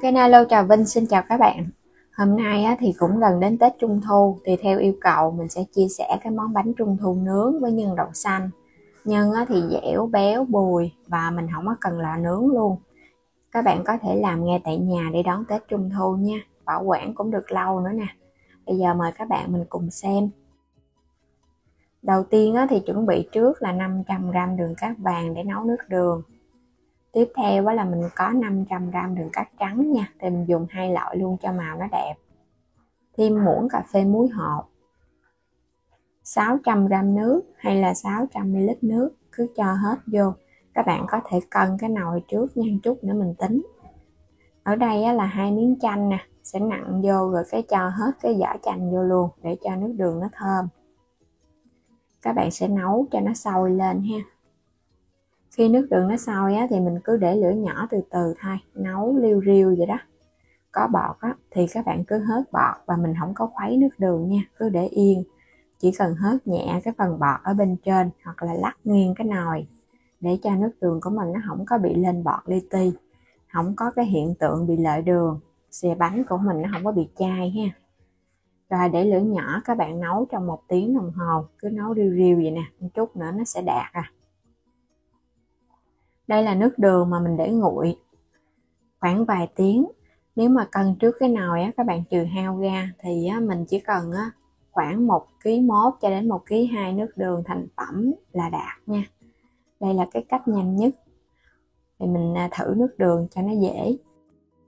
Hello, chào Vinh, xin chào các bạn. Hôm nay thì cũng gần đến Tết Trung Thu, thì theo yêu cầu mình sẽ chia sẻ cái món bánh Trung Thu nướng với nhân đậu xanh. Nhân thì dẻo, béo, bùi và mình không có cần lò nướng luôn. Các bạn có thể làm ngay tại nhà để đón Tết Trung Thu nha, bảo quản cũng được lâu nữa nè. Bây giờ mời các bạn mình cùng xem. Đầu tiên thì chuẩn bị trước là 500g đường cát vàng để nấu nước đường. Tiếp theo là mình có 500g đường cát trắng nha, thì mình dùng 2 loại luôn cho màu nó đẹp. Thêm muỗng cà phê muối hột, 600g nước hay là 600ml nước, cứ cho hết vô. Các bạn có thể cân cái nồi trước nha, chút nữa mình tính. Ở đây là 2 miếng chanh nè, sẽ nặn vô rồi cái cho hết cái vỏ chanh vô luôn để cho nước đường nó thơm. Các bạn sẽ nấu cho nó sôi lên ha. Khi nước đường nó sôi thì mình cứ để lửa nhỏ từ từ thôi, nấu liu riu vậy đó. Có bọt thì các bạn cứ hớt bọt, và mình không có khuấy nước đường nha, cứ để yên. Chỉ cần hớt nhẹ cái phần bọt ở bên trên hoặc là lắc nghiêng cái nồi để cho nước đường của mình nó không có bị lên bọt li ti, không có cái hiện tượng bị lợi đường, xè bánh của mình nó không có bị chai ha. Rồi để lửa nhỏ, các bạn nấu trong 1 tiếng đồng hồ, cứ nấu riu riu vậy nè, một chút nữa nó sẽ đạt à. Đây là nước đường mà mình để nguội khoảng vài tiếng. Nếu mà cân trước cái nồi các bạn trừ hao ra thì mình chỉ cần khoảng 1,1 kg cho đến 1,2 kg nước đường thành phẩm là đạt nha. Đây là cái cách nhanh nhất. Thì mình thử nước đường cho nó dễ.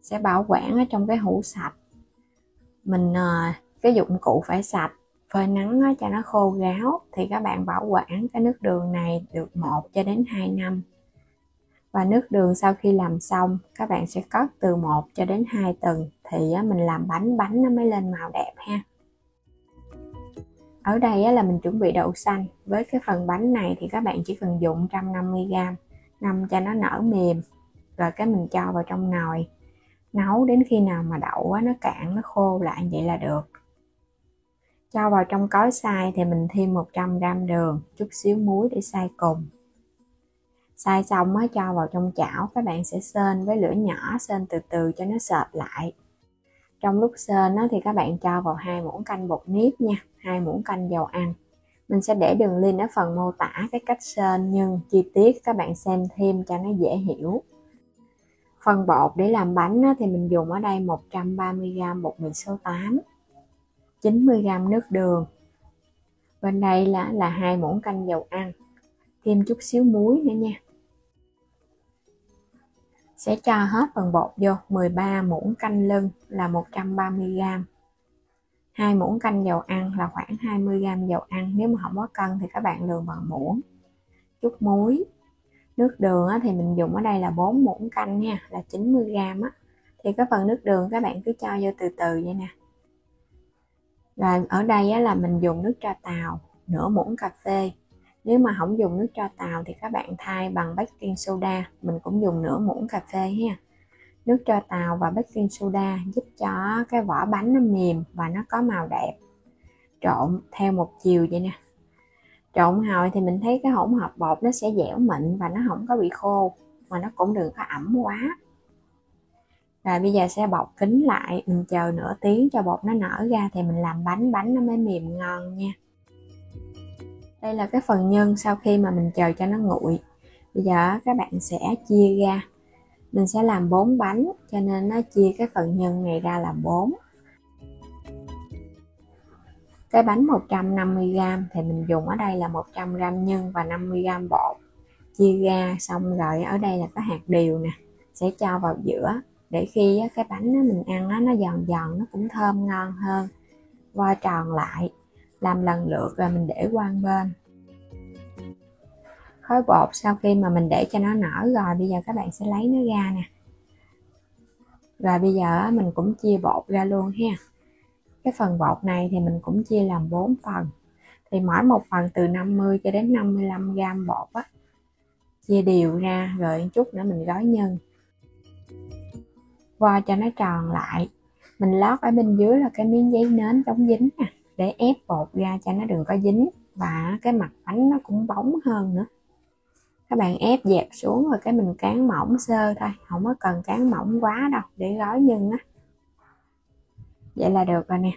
Sẽ bảo quản ở trong cái hũ sạch. Mình cái dụng cụ phải sạch, phơi nắng cho nó khô ráo, thì các bạn bảo quản cái nước đường này được 1 cho đến 2 năm. Và nước đường sau khi làm xong, các bạn sẽ cất từ 1 cho đến 2 tuần thì mình làm bánh nó mới lên màu đẹp ha. Ở đây là mình chuẩn bị đậu xanh. Với cái phần bánh này thì các bạn chỉ cần dùng 150g, ngâm cho nó nở mềm, rồi cái mình cho vào trong nồi, nấu đến khi nào mà đậu nó cạn, nó khô lại vậy là được. Cho vào trong cối xay thì mình thêm 100g đường, chút xíu muối để xay cùng. Xay xong cho vào trong chảo, các bạn sẽ sên với lửa nhỏ, sên từ từ cho nó sệt lại. Trong lúc sên thì các bạn cho vào 2 muỗng canh bột nếp nha, 2 muỗng canh dầu ăn. Mình sẽ để đường link ở phần mô tả cái cách sên, nhưng chi tiết các bạn xem thêm cho nó dễ hiểu. Phần bột để làm bánh thì mình dùng ở đây 130g bột mì số 8, 90g nước đường. Bên đây là 2 muỗng canh dầu ăn, thêm chút xíu muối nữa nha. Sẽ cho hết phần bột vô 13 muỗng canh lưng là 130g, 2 muỗng canh dầu ăn là khoảng 20g dầu ăn. Nếu mà không có cân thì các bạn lường bằng muỗng. Chút muối. Nước đường thì mình dùng ở đây là 4 muỗng canh nha, là 90g thì cái phần nước đường các bạn cứ cho vô từ từ vậy nè. Rồi ở đây là mình dùng nước tro tàu, nửa muỗng cà phê. Nếu mà không dùng nước tro tàu thì các bạn thay bằng baking soda, mình cũng dùng nửa muỗng cà phê ha. Nước tro tàu và baking soda giúp cho cái vỏ bánh nó mềm và nó có màu đẹp. Trộn theo một chiều vậy nè. Trộn hồi thì mình thấy cái hỗn hợp bột nó sẽ dẻo mịn và nó không có bị khô, mà nó cũng đừng có ẩm quá. Rồi bây giờ sẽ bọc kín lại, mình chờ nửa tiếng cho bột nó nở ra thì mình làm bánh nó mới mềm ngon nha. Đây là cái phần nhân sau khi mà mình chờ cho nó nguội. Bây giờ các bạn sẽ chia ra. Mình sẽ làm 4 bánh cho nên nó chia cái phần nhân này ra làm 4. Cái bánh 150g thì mình dùng ở đây là 100g nhân và 50g bột. Chia ra xong rồi ở đây là có hạt điều nè, sẽ cho vào giữa để khi cái bánh mình ăn nó giòn giòn, nó cũng thơm ngon hơn. Vo tròn lại, làm lần lượt rồi mình để qua bên. Khối bột sau khi mà mình để cho nó nở rồi, bây giờ các bạn sẽ lấy nó ra nè. Rồi bây giờ mình cũng chia bột ra luôn ha. Cái phần bột này thì mình cũng chia làm 4 phần. Thì mỗi một phần từ 50 cho đến 55g bột chia đều ra, rồi chút nữa mình gói nhân. Vo cho nó tròn lại. Mình lót ở bên dưới là cái miếng giấy nến chống dính nè, để ép bột ra cho nó đừng có dính, và cái mặt bánh nó cũng bóng hơn nữa. Các bạn ép dẹp xuống rồi cái mình cán mỏng sơ thôi, không có cần cán mỏng quá đâu để gói nhân á. Vậy là được rồi nè,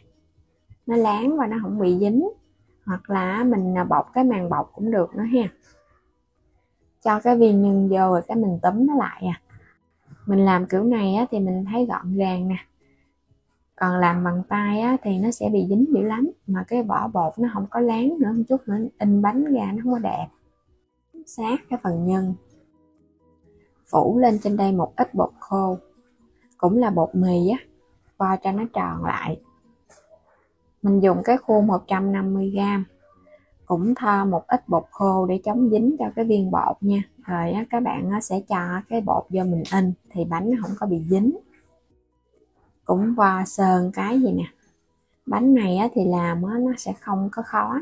nó láng và nó không bị dính. Hoặc là mình bọc cái màng bọc cũng được nữa ha. Cho cái viên nhân vô rồi cái mình túm nó lại à. Mình làm kiểu này á, thì mình thấy gọn gàng nè. Còn làm bằng tay á, thì nó sẽ bị dính dữ lắm. Mà cái vỏ bột nó không có láng nữa, một chút nữa in bánh ra nó không có đẹp. Sát cái phần nhân, phủ lên trên đây một ít bột khô, cũng là bột mì á, vo cho nó tròn lại. Mình dùng cái khuôn 150g, cũng thoa một ít bột khô để chống dính cho cái viên bột nha. Rồi á, các bạn sẽ cho cái bột vô mình in thì bánh nó không có bị dính. Cũng vo sờn cái gì nè. Bánh này á, thì làm á, nó sẽ không có khó.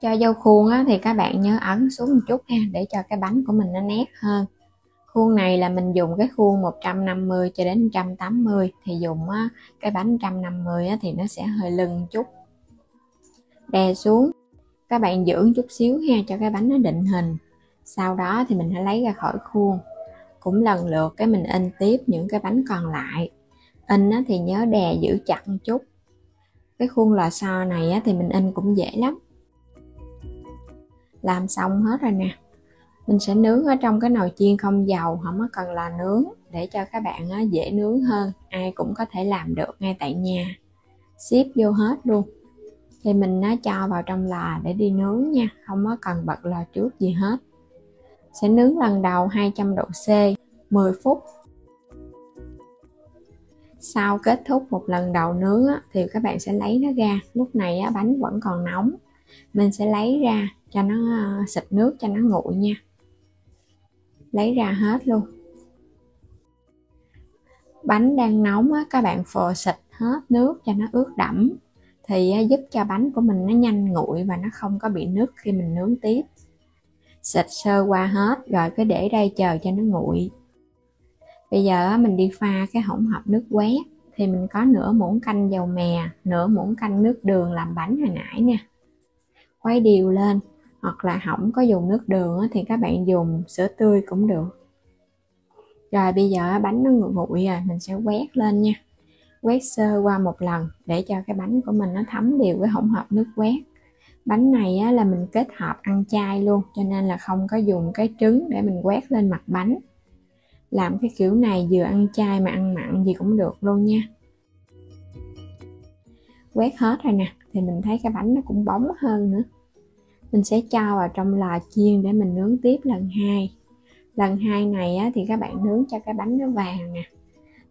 Cho vô khuôn á, thì các bạn nhớ ấn xuống một chút ha, để cho cái bánh của mình nó nét hơn. Khuôn này là mình dùng cái khuôn 150 cho đến 180, thì dùng á, cái bánh 150 á, thì nó sẽ hơi lưng chút. Đè xuống, các bạn giữ chút xíu ha, cho cái bánh nó định hình. Sau đó thì mình hãy lấy ra khỏi khuôn, cũng lần lượt cái mình in tiếp những cái bánh còn lại. In á, thì nhớ đè giữ chặt một chút. Cái khuôn lò xo này á, thì mình in cũng dễ lắm. Làm xong hết rồi nè, mình sẽ nướng ở trong cái nồi chiên không dầu, không có cần lò nướng, để cho các bạn á, dễ nướng hơn. Ai cũng có thể làm được ngay tại nhà. Ship vô hết luôn. Thì mình nó cho vào trong lò để đi nướng nha, không có cần bật lò trước gì hết. Sẽ nướng lần đầu 200 độ C 10 phút. Sau kết thúc một lần đầu nướng á, thì các bạn sẽ lấy nó ra. Lúc này á, bánh vẫn còn nóng, mình sẽ lấy ra cho nó xịt nước cho nó nguội nha. Lấy ra hết luôn. Bánh đang nóng á, các bạn phờ xịt hết nước cho nó ướt đẫm, thì giúp cho bánh của mình nó nhanh nguội và nó không có bị nứt khi mình nướng tiếp. Xịt sơ qua hết rồi cứ để đây chờ cho nó nguội. Bây giờ mình đi pha cái hỗn hợp nước quét. Thì mình có nửa muỗng canh dầu mè, nửa muỗng canh nước đường làm bánh hồi nãy nè. Khuấy đều lên, hoặc là không có dùng nước đường thì các bạn dùng sữa tươi cũng được. Rồi bây giờ bánh nó nguội rồi, mình sẽ quét lên nha. Quét sơ qua một lần để cho cái bánh của mình nó thấm đều với hỗn hợp nước quét. Bánh này á, là mình kết hợp ăn chay luôn, cho nên là không có dùng cái trứng để mình quét lên mặt bánh. Làm cái kiểu này vừa ăn chay mà ăn mặn gì cũng được luôn nha. Quét hết rồi nè, thì mình thấy cái bánh nó cũng bóng hơn nữa. Mình sẽ cho vào trong lò chiên để mình nướng tiếp lần 2. Lần 2 này á, thì các bạn nướng cho cái bánh nó vàng nè.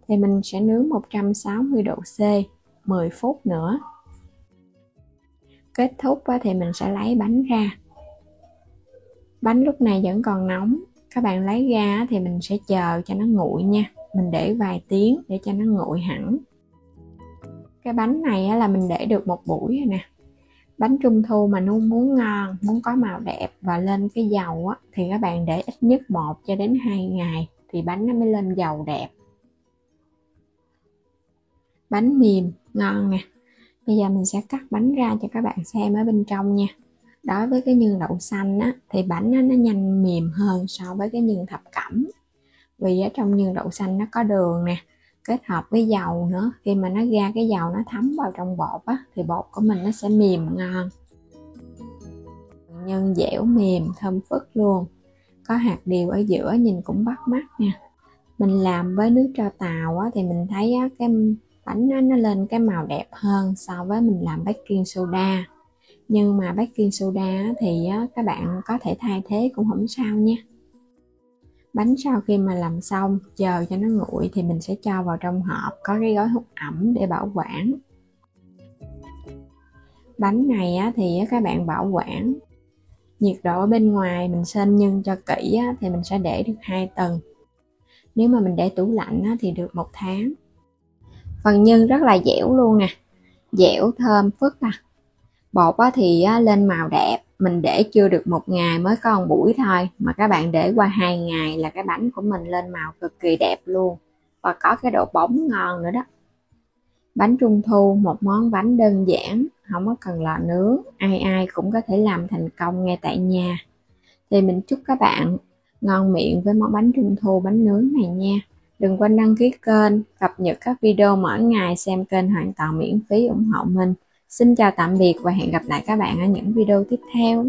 Thì mình sẽ nướng 160 độ C 10 phút nữa. Kết thúc á, thì mình sẽ lấy bánh ra. Bánh lúc này vẫn còn nóng. Các bạn lấy ra thì mình sẽ chờ cho nó nguội nha. Mình để vài tiếng để cho nó nguội hẳn. Cái bánh này á, là mình để được một buổi rồi nè. Bánh trung thu mà muốn ngon, muốn có màu đẹp và lên cái dầu á, thì các bạn để ít nhất 1 cho đến 2 ngày thì bánh nó mới lên dầu đẹp. Bánh mềm ngon nè. Bây giờ mình sẽ cắt bánh ra cho các bạn xem ở bên trong nha. Đối với cái nhân đậu xanh á, thì bánh nó nhanh mềm hơn so với cái nhân thập cẩm. Vì ở trong nhân đậu xanh nó có đường nè, kết hợp với dầu nữa. Khi mà nó ra cái dầu nó thấm vào trong bột á, thì bột của mình nó sẽ mềm ngon. Nhân dẻo mềm thơm phức luôn. Có hạt điều ở giữa nhìn cũng bắt mắt nè. Mình làm với nước tro tàu á, thì mình thấy á, cái bánh nó lên cái màu đẹp hơn so với mình làm baking soda. Nhưng mà baking soda thì các bạn có thể thay thế cũng không sao nha. Bánh sau khi mà làm xong, chờ cho nó nguội thì mình sẽ cho vào trong hộp có cái gói hút ẩm để bảo quản. Bánh này thì các bạn bảo quản nhiệt độ ở bên ngoài mình sên nhân cho kỹ thì mình sẽ để được 2 tuần. Nếu mà mình để tủ lạnh thì được 1 tháng. Phần nhân rất là dẻo luôn nè, dẻo thơm phức à. Bột thì lên màu đẹp. Mình để chưa được 1 ngày mới có 1 buổi thôi, mà các bạn để qua 2 ngày là cái bánh của mình lên màu cực kỳ đẹp luôn, và có cái độ bóng ngon nữa đó. Bánh trung thu một món bánh đơn giản, không có cần lò nướng, ai ai cũng có thể làm thành công ngay tại nhà. Thì mình chúc các bạn ngon miệng với món bánh trung thu bánh nướng này nha. Đừng quên đăng ký kênh, cập nhật các video mỗi ngày, xem kênh hoàn toàn miễn phí ủng hộ mình. Xin chào tạm biệt và hẹn gặp lại các bạn ở những video tiếp theo.